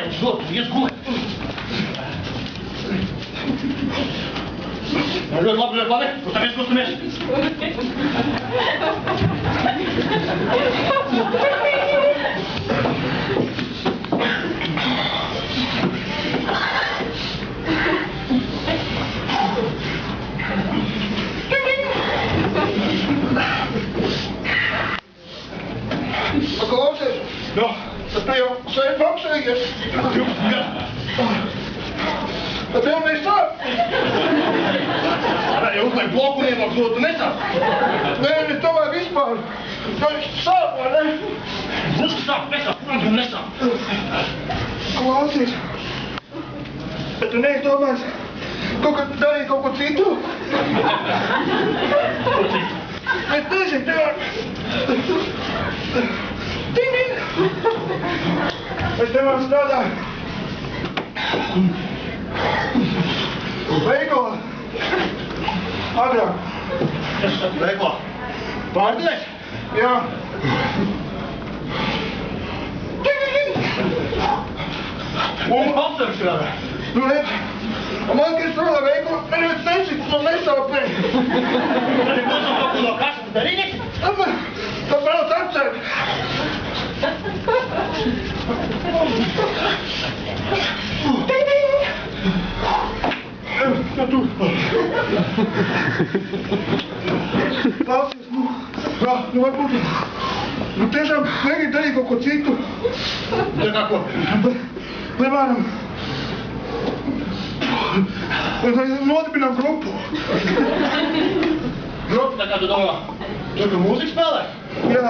Gulēt, ļoti, ies gulēt. Ļoti labi. Kustamies. Klausies, tad tu jau sen maksājies. Tad tev nesāp. Arī uzliek bloku un ievāk zotu nesāp. Nē, es domāju vispār. Tas sāp, vai ne? Būs, ka sāp, nesāp. Klausies, bet tu neizdomās darīt kaut ko citu? Es nezinu, tev... Ding! Es tev strādāju. Veikalā. Agrāk. Veikalā. Pārdevējs? Jā. Un apsver strādā. Nu, redz, man, kad strādā veikalā, man jau nesits no nesāpēja. Tad ir būs kaut ko no kasas darīnieks? Tad brauc apcert. Ja tu. Klausies, nu varbūt, tiešām negribu darīt kaut ko citu. Tā kā ko? Piemēram, nodibinām grupu. Grupu, tā kā tu domā, tur tu mūziku spēlē? Jā.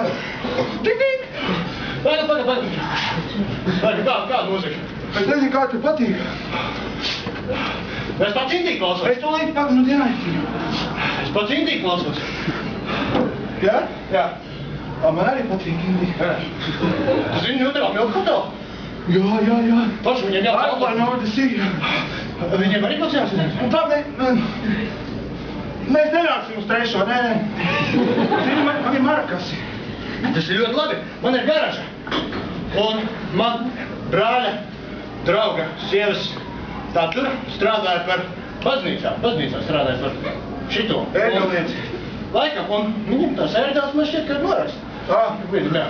Ding! Pagaid. Kāda mūzika? Es nezinu, kā tev patīk. Es pats indīgi klausos. Es to līdzi pagaid, nu dienāju. Es pats indīgi klausos. Jā? Jā. Man arī patīk indīgi. Tu zini, Ņūtevā Milka hotelu? Jā. Paši viņiem jāsaka. I know the sea. Viņiem arī kaut jāsaka? Un tā mēs nenāksim uz trešo, nē. Zini, man ir marakasi. Tas ir ļoti labi. Man ir garaža. Un man brāļa drauga sievas tā tur strādāja par baznīcā. Baznīcā strādāja par šito. Ēgalnieci. Laikam, un viņam tā sērdās man šķiet, ka ir norakst. Vienu, jā.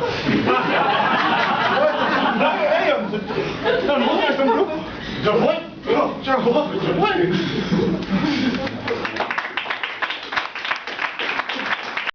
Ejam. Tā, mūzies tam grupu. Domāju? Jā, čau. Domāju?